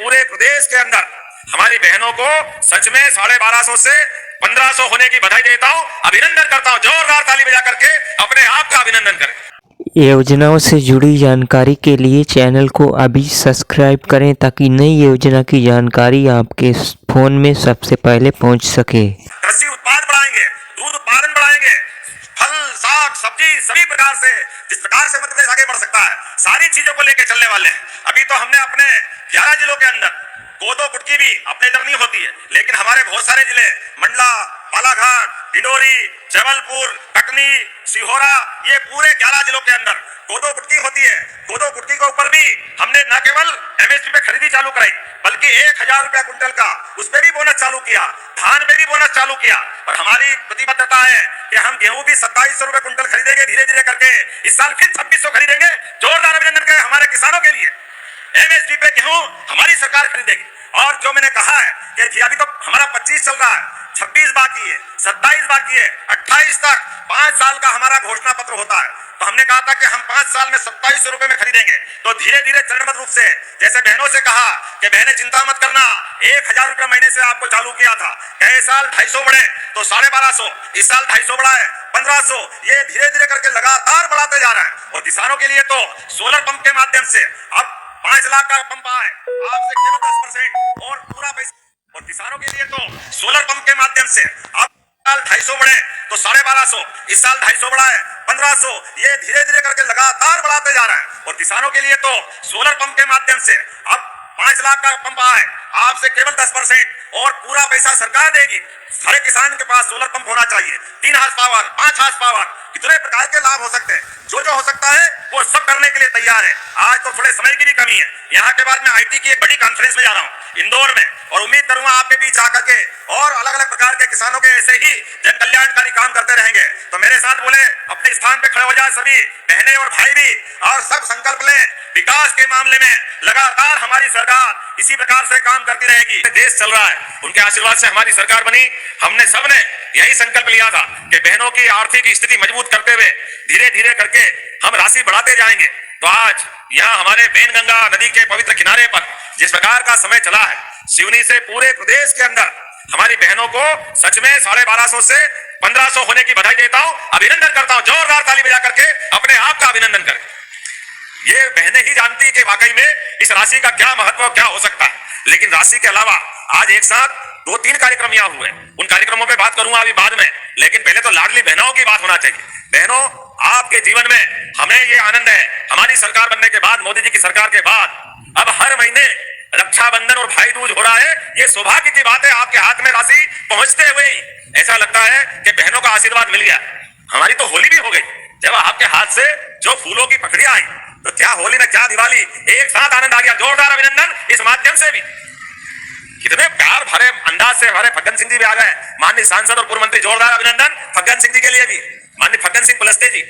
पूरे प्रदेश के अंदर हमारी बहनों को सच में 1250 से 1500 होने की बधाई देता हूँ, अभिनंदन करता हूँ। जोरदार ताली बजा करके अपने आप का अभिनंदन करें। योजनाओं से जुड़ी जानकारी के लिए चैनल को अभी सब्सक्राइब करें ताकि नई योजना की जानकारी आपके फोन में सबसे पहले पहुंच सके। कृषि उत्पाद बढ़ाएंगे, दूध उत्पादन बढ़ाएंगे, फल साग सब्जी सभी प्रकार से जिस प्रकार से मध्य प्रदेश आगे बढ़ सकता है सारी चीजों को लेकर चलने वाले हैं। अभी तो हमने अपने 11 जिलों के अंदर कोदो कुटकी भी अपने इधर नहीं होती है, लेकिन हमारे बहुत सारे जिले मंडला, बालाघाट, डिंडोरी, जबलपुर, कटनी, सिहोरा, ये पूरे 11 जिलों के अंदर कोदो कुटकी होती है। कोदो कुटकी के ऊपर भी हमने न केवल एमएसपी पे खरीदी चालू कराई बल्कि 1000 रुपया कुंटल का उस पे भी बोनस चालू किया, धान पे भी बोनस चालू किया। और हमारी प्रतिबद्धता है कि हम गेहूं भी 2700 रुपए कुंटल खरीदेंगे धीरे धीरे करके। इस साल फिर 2600 खरीदेंगे। जोरदार अभिनंदन करें हमारे किसानों के लिए। एमएसपी पे गेहूं हमारी सरकार खरीदेगी। और जो मैंने कहा है कि अभी तो हमारा 25 चल रहा है, 26 बाकी है, 27 बाकी है, 28 तक 5 साल का हमारा घोषणा पत्र होता है। तो हमने कहा था कि हम 5 साल में 2700 रुपए में खरीदेंगे। तो धीरे धीरे चरणबद्ध रूप से जैसे बहनों से कहा कि बहनें चिंता मत करना, 1000 रुपया महीने से आपको चालू किया था, गए साल 250 बढ़े तो 1250, इस साल 250 बढ़ा है 1500, ये धीरे धीरे करके लगातार बढ़ाते जा रहा है। और किसानों के लिए तो सोलर पंप के माध्यम से अब 5 लाख का पंप आए आपसे केवल 10% और पूरा पैसा। और किसानों के लिए तो सोलर पंप के माध्यम से अब साल 250 बढ़े तो 1250, इस साल 250 बढ़ा है 1500, ये धीरे धीरे करके लगातार बढ़ाते जा रहा है। और किसानों के लिए तो सोलर पंप के माध्यम से अब 5 लाख का पंप आए आपसे केवल 10% और पूरा पैसा सरकार देगी। हर किसान के पास सोलर पंप होना चाहिए, 3 हार्स पावर, 5 हार्स पावर, कितने प्रकार के लाभ हो सकते हैं। जो जो हो सकता है वो सब करने के लिए तैयार है। आज तो थोड़े समय की भी कमी है। यहाँ के बाद मैं आईटी की एक बड़ी कॉन्फ्रेंस में जा रहा हूँ इंदौर में, और उम्मीद करूंगा आपके बीच आकर के और अलग अलग प्रकार के किसानों के ऐसे ही जन कल्याणकारी काम करते रहेंगे। तो मेरे साथ बोले अपने स्थान पे खड़े हो जाए सभी बहनें और भाई भी, और सब संकल्प लें विकास के मामले में लगातार हमारी सरकार इसी प्रकार से काम करती रहेगी। देश चल रहा है, उनके आशीर्वाद से हमारी सरकार बनी। हमने सबने यही संकल्प लिया था कि बहनों की आर्थिक स्थिति मजबूत करते हुए धीरे धीरे करके हम राशि बढ़ाते जाएंगे। तो आज यहाँ हमारे बेनगंगा नदी के पवित्र किनारे पर जिस प्रकार का समय चला है, सिवनी से पूरे प्रदेश के अंदर हमारी बहनों को सच में 1250 से 1500 होने की बधाई देता हूँ, अभिनंदन करता हूँ। जोरदार ताली बजा करके अपने आप का अभिनंदन करें। ये बहनें ही जानती कि वाकई में इस राशि का क्या महत्व क्या हो सकता है। लेकिन राशि के अलावा आज एक साथ 2-3 कार्यक्रम यहाँ हुए, उन कार्यक्रमों पे बात करूंगा अभी बाद में, लेकिन पहले तो लाडली बहनों की बात होना चाहिए। बहनों, आपके जीवन में हमें ये आनंद है, हमारी सरकार बनने के बाद, मोदी जी की सरकार के बाद अब हर महीने रक्षाबंधन और भाई दूज हो रहा है। ये सौभाग्य की बात है, आपके हाथ में राशि पहुंचते हुए ही ऐसा लगता है कि बहनों का आशीर्वाद मिल गया। हमारी तो होली भी हो गई जब आपके हाथ से जो फूलों की पखड़ियां आई, तो क्या होली ना क्या दिवाली, एक साथ आनंद आ गया। जोरदार अभिनंदन इस माध्यम से भी। कितने प्यार भरे अंदाज से हमारे फग्गन सिंह जी भी आ गए, माननीय सांसद और पूर्व मंत्री। जोरदार अभिनंदन फग्गन सिंह जी के लिए भी, माननीय फग्गन सिंह कुलस्ते जी।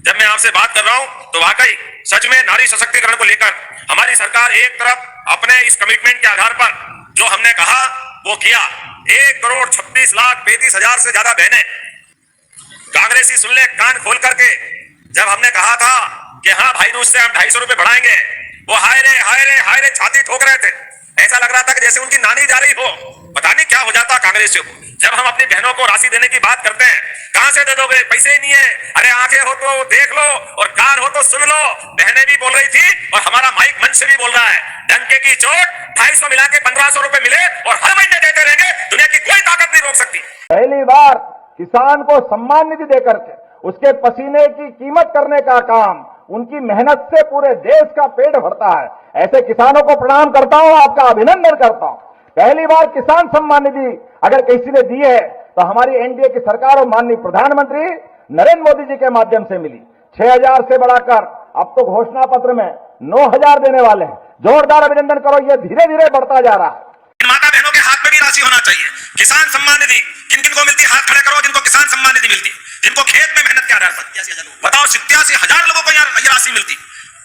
जब मैं आपसे बात कर रहा हूं तो वाकई सच में नारी सशक्तिकरण को लेकर हमारी सरकार एक तरफ अपने इस कमिटमेंट के आधार पर जो हमने कहा वो किया। 1,36,35,000 से ज्यादा बहनें कांग्रेसी सुन ले कान खोल करके जब हमने कहा था कि हाँ भाई दूज से हम 250 रुपए बढ़ाएंगे, वो हाय रे छाती ठोक रहे थे। ऐसा लग रहा था कि जैसे उनकी नानी जा रही हो। पता नहीं क्या हो जाता कांग्रेसियों को जब हम अपनी बहनों को राशि देने की बात करते हैं। कहां से दे दोगे, पैसे ही नहीं है। अरे आंखें हो तो देख लो और कान हो तो सुन लो। बहनें भी बोल रही थी और हमारा माइक मंच से भी बोल रहा है, डंके की चोट 250 मिला के 1500 रुपए मिले और हर महीने देते रहेंगे। दुनिया की कोई ताकत नहीं रोक सकती। पहली बार किसान को सम्मान निधि देकर के उसके पसीने की कीमत करने का काम, उनकी मेहनत से पूरे देश का पेट भरता है। ऐसे किसानों को प्रणाम करता हूं, आपका अभिनंदन करता हूं। पहली बार किसान सम्मान निधि अगर किसी ने दी है तो हमारी एनडीए की सरकार और माननीय प्रधानमंत्री नरेंद्र मोदी जी के माध्यम से मिली। 6000 से बढ़ाकर अब तो घोषणा पत्र में 9000 देने वाले हैं। जोरदार अभिनंदन करो, ये धीरे धीरे बढ़ता जा रहा है। माता बहनों के हाथ में भी राशि होना चाहिए। किसान सम्मान निधि किन किन को मिलती, हाथ खड़े करो जिनको किसान सम्मान निधि मिलती, जिनको खेत में मेहनत के आधार पर। बताओ 87,000 लोगों को यहाँ राशि मिलती।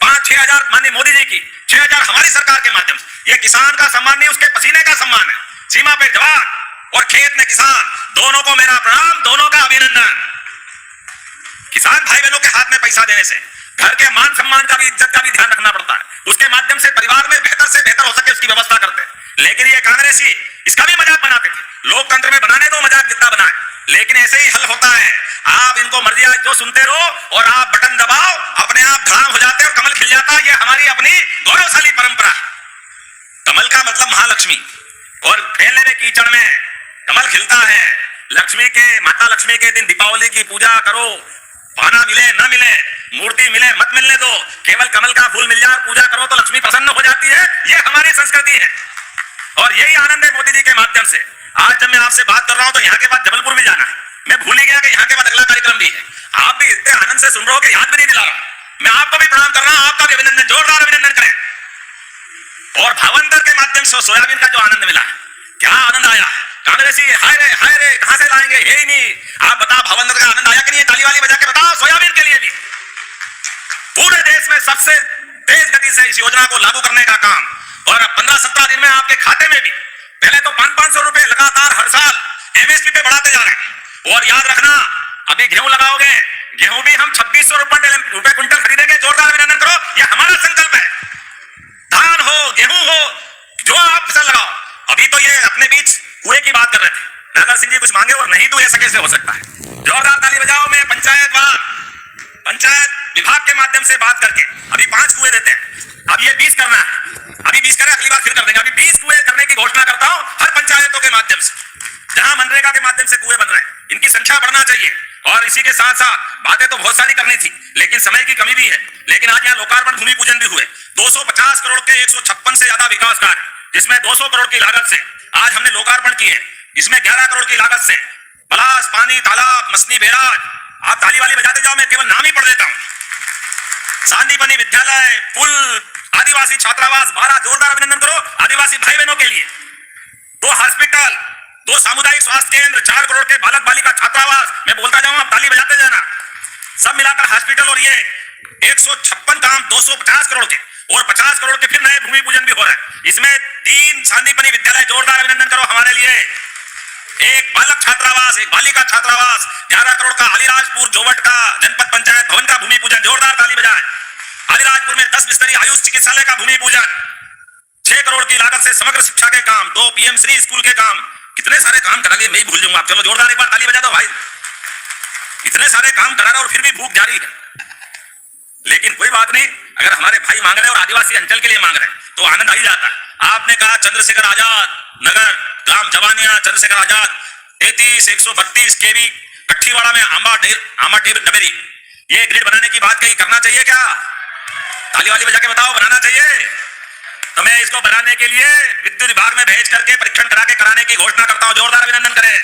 5-6 हजार माननीय मोदी जी की, 6,000 हमारी सरकार के माध्यम से। ये किसान का सम्मान नहीं, उसके पसीने का सम्मान है। सीमा पे जवान और खेत में किसान, दोनों को मेरा प्रणाम, दोनों का अभिनंदन। किसान भाई बहनों के हाथ में पैसा देने से घर के मान सम्मान का भी, इज्जत का भी ध्यान रखना पड़ता है। उसके माध्यम से परिवार में बेहतर से बेहतर हो सके उसकी व्यवस्था करते हैं। लेकिन ये कांग्रेसी इसका भी मजाक बनाते थे। लोकतंत्र में बनाने दो मजाक जितना बनाए, लेकिन ऐसे ही हल होता है। आप इनको मर्जी आज जो सुनते रहो और आप बटन दबाओ, अपने आप धड़ाम हो जाते हैं और कमल खिल जाता है। ये हमारी अपनी गौरवशाली परंपरा है। कमल का मतलब महालक्ष्मी, और फैलने में कीचड़ में कमल खिलता है। लक्ष्मी के, माता लक्ष्मी के दिन दीपावली की पूजा करो, पाना मिले न मिले, मूर्ति मिले मत मिलने दो, केवल कमल का फूल मिल जाए पूजा करो तो लक्ष्मी प्रसन्न हो जाती है। ये हमारी संस्कृति है और यही आनंद है मोदी जी के माध्यम से। आज जब मैं आपसे बात कर रहा हूं तो यहाँ के बाद जबलपुर भी जाना है। मैं भूल ही गया कि यहाँ के बाद अगला कार्यक्रम भी है। आप भी इतने आनंद से सुन रहे हो कि याद भी नहीं दिला रहा। मैं आपको भी प्रणाम कर रहा हूं, आपका भी अभिनंदन, जोरदार अभिनंदन करें। और भावंतर के माध्यम से सोयाबीन का जो आनंद मिला, क्या आनंद आया। कांग्रेसी हाय रे कहां से लाएंगे, ये ही नहीं। आप बताओ भावंतर का आनंद आया कि नहीं? ताली वाली बजा के बताओ। सोयाबीन के लिए भी पूरे देश में सबसे तेज गति से इस योजना को लागू करने का काम, और 15-17 दिन में आपके खाते में भी। पहले तो 500-500 रुपए लगातार हर साल एमएसपी पे बढ़ाते जा रहे हैं। और याद रखना, अभी गेहूं लगाओगे, गेहूं भी हम 2600 रुपए क्विंटल खरीदेंगे। जोरदार अभिनंदन करो, यह हमारा संकल्प है। धान हो, गेहूं हो, जो आप फसल लगाओ। अभी तो ये अपने बीच कुएं की बात कर रहे थे, नागर सिंह जी कुछ मांगे और नहीं तो ऐसा कैसे हो सकता है। जोरदार ताली बजाओ। मैं पंचायत विभाग के माध्यम से बात करके अभी 5 कुएं देते हैं। अब ये 20 करना है, अभी 20 करें, अगली बार फिर कर देंगे। अभी 20 कुएं करने की घोषणा करता हूं हर पंचायतों के माध्यम से, जहां मनरेगा के माध्यम से कुएं बन रहे हैं। इनकी संख्या बढ़ना चाहिए। और इसी के साथ साथ बातें तो बहुत सारी करनी थी, लेकिन समय की कमी भी है। लेकिन आज यहाँ लोकार्पण भूमि पूजन भी हुए। 250 करोड़ के 156 से ज्यादा विकास कार्य, जिसमें 200 करोड़ की लागत से आज हमने लोकार्पण किए, जिसमें 11 करोड़ की लागत से पलाश, पानी, तालाब, मसनी, बैराज। आप ताली वाली बजाते जाओ, मैं केवल नाम ही पढ़ देता हूं। सांदीपनी विद्यालय, पुल, आदिवासी छात्रावास 12। जोरदार अभिनंदन करो आदिवासी भाई बहनों के लिए। 2 हॉस्पिटल, 2 सामुदायिक स्वास्थ्य केंद्र, 4 करोड़ के बालक बालिका छात्रावास। मैं बोलता जाऊं, आप ताली बजाते जाना। सब मिलाकर हॉस्पिटल, और ये 156 काम 250 करोड़ के, और 50 करोड़ के फिर नए भूमि पूजन भी हो रहा है। इसमें 3 सांदीपनी विद्यालय। जोरदार अभिनंदन करो हमारे लिए। 1 बालक छात्रावास, 1 बालिका छात्रावास। 11 करोड़ का अलीराजपुर जोवट का जनपद पंचायत भवन का भूमि पूजन। जोरदार ताली बजाएं। अलीराजपुर में 10 बिस्तरी आयुष चिकित्सालय का भूमि पूजन। 6 करोड़ की लागत से समग्र शिक्षा के काम, 2 पीएम श्री स्कूल के काम। कितने सारे काम करा लिए, मैं ही भूल जाऊंगा। आप चलो जोरदार एक बार ताली बजा दो भाई। इतने सारे काम करा रहे और फिर भी भूख जारी है। लेकिन कोई बात नहीं, अगर हमारे भाई मांग रहे हैं और आदिवासी अंचल के लिए मांग रहे हैं तो आनंद आ ही जाता है। आपने कहा चंद्रशेखर आजाद नगर, ग्राम जवानिया, चंद्रशेखर आजाद 33 132 केवी कट्ठीवाड़ा में आंबा ढेर डबेरी। ये ग्रिड बनाने की बात कही, करना चाहिए क्या? ताली वाली बजा के बताओ, बनाना चाहिए। तो मैं इसको बनाने के लिए विद्युत विभाग में भेज करके परीक्षण करा के कराने की घोषणा करता हूं। जोरदार अभिनंदन करें।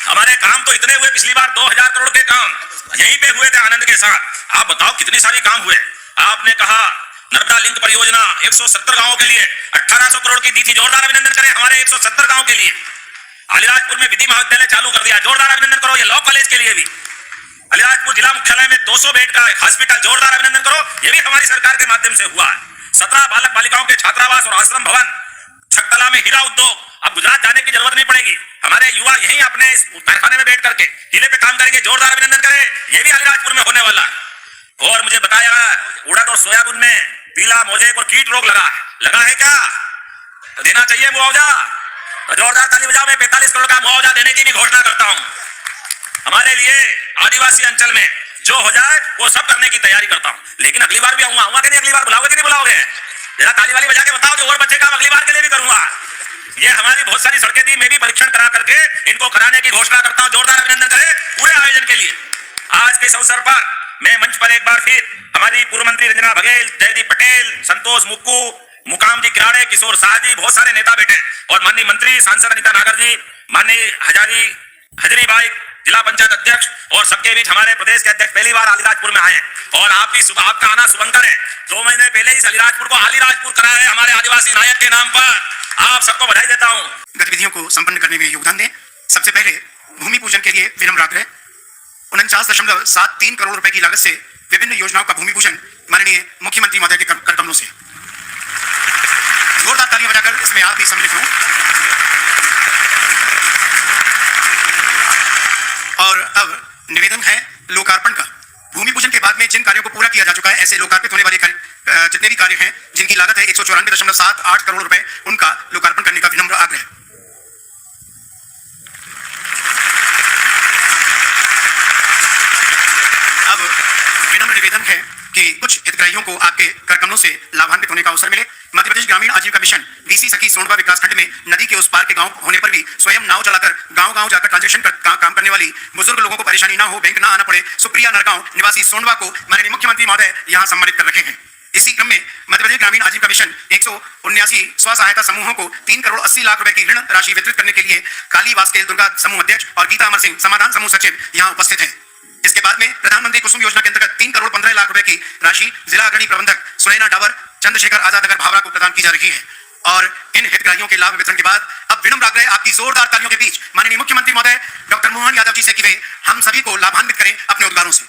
हमारे काम तो इतने हुए, पिछली बार 2000 करोड़ के काम यहीं पे हुए थे आनंद के साथ। आप बताओ कितनी सारी काम हुए। आपने कहा नर्मदा लिंक परियोजना 170 गांवों के लिए 1800 करोड़ की दी थी। जोरदार अभिनंदन करें हमारे 170 गांवों के लिए। अलीराजपुर में विधि महाविद्यालय चालू कर दिया। जोरदार अभिनंदन करो। ये लॉ कॉलेज के लिए भी अलीराजपुर जिला मुख्यालय में 200 बेड का हॉस्पिटल। जोरदार अभिनंदन करो। ये भी हमारी सरकार के माध्यम से हुआ है। 17 बालक बालिकाओं के छात्रावास और आश्रम भवन। छकतला में हीरा उद्योग, अब गुजरात जाने की जरूरत नहीं पड़ेगी। हमारे युवा यहीं अपने इस कारखाने में बैठ करके हीरे पे काम करेंगे। जोरदार अभिनंदन करें। ये भी अलीराजपुर में होने वाला है। और मुझे बताया उड़द और सोयाबीन में पीला मोजेक और कीट रोग लगा है क्या? तो देना चाहिए मुआवजा। तो जोरदार ताली बजाओ। मैं 45 करोड़ का मुआवजा देने की भी घोषणा करता हूं। हमारे लिए आदिवासी अंचल में जो हो जाए वो सब करने की तैयारी करता हूं। लेकिन अगली बार भी आऊंगा कि नहीं? अगली बार बुलाओगे कि नहीं बुलाओगे? जरा ताली वाली बजा के बताओ, जो और बच्चे काम अगली बार के लिए भी करूंगा। ये हमारी बहुत सारी सड़कें थी, मैं भी परीक्षण करा करके इनको कराने की घोषणा करता हूं। जोरदार अभिनंदन करें पूरे आयोजन के लिए। आज के इस अवसर पर मैं मंच पर एक बार फिर हमारी पूर्व मंत्री रंजना बघेल, जयदीप पटेल, संतोष मुक्कू, मुकाम जी किराड़े, किशोर शाह जी, बहुत सारे नेता बैठे, और माननीय मंत्री सांसद अनिता नागर जी, माननीय हजरी भाई जिला पंचायत अध्यक्ष, और सबके बीच हमारे प्रदेश के अध्यक्ष पहली बार अलीराजपुर में आए। और आप भी आपका आना शुभंकर है। 2 महीने पहले ही अलीराजपुर को अलीराजपुर करा है हमारे आदिवासी नायक के नाम पर। आप सबको बधाई देता हूं। गतिविधियों को संपन्न करने में योगदान दें। सबसे पहले भूमि पूजन के लिए विनम्र आग्रह। 49.73 करोड़ रुपए की लागत से विभिन्न योजनाओं का भूमि पूजन माननीय मुख्यमंत्री महोदय के कर कमलों से। जोरदार तालियां बजाकर इसमें आप भी सम्मिलित हों। और अब निवेदन है लोकार्पण का। भूमि पूजन के बाद में जिन कार्यों को पूरा किया जा चुका है, ऐसे लोकार्पित होने वाले जितने भी कार्य हैं जिनकी लागत है 194.78 करोड़ रुपए, उनका लोकार्पण करने का विनम्र आग्रह। अब विनम्र निवेदन है कि कुछ हितग्राहियों को आपके कर कमलों से लाभान्वित होने का अवसर मिले। मध्य प्रदेश ग्रामीण आजीविका मिशन बीसी सखी सोंडवा विकास खंड में नदी के उस पार के गांव होने पर भी स्वयं नाव चलाकर गांव-गांव जाकर ट्रांजेक्शन काम करने वाली बुजुर्ग लोगों को परेशानी ना हो, बैंक ना आना पड़े, सुप्रिया नरगांव निवासी सोंडवा को माननीय मुख्यमंत्री महोदय यहां सम्मानित कर रखे हैं। इसी क्रम में मध्य प्रदेश ग्रामीण आजीविका मिशन 179 स्व सहायता समूहों को 3 करोड़ 80 लाख रुपए की ऋण राशि वितरित करने के लिए काली वास्केल दुर्गा समूह अध्यक्ष और गीता अमर सिंह समाधान समूह सचिव यहां उपस्थित हैं। इसके बाद में प्रधानमंत्री कुसुम योजना के अंतर्गत 3 करोड़ 15 लाख रुपए की राशि जिला अग्रणी प्रबंधक सुनैना डावर चंद्रशेखर आजाद नगर भावरा को प्रदान की जा रही है। और इन हितग्राहियों के लाभ वितरण के बाद अब विनम्र आग्रह आपकी जोरदार तालियों के बीच माननीय मुख्यमंत्री महोदय डॉक्टर मोहन यादव जी से कि वे हम सभी को लाभान्वित करें अपने उद्गारों से।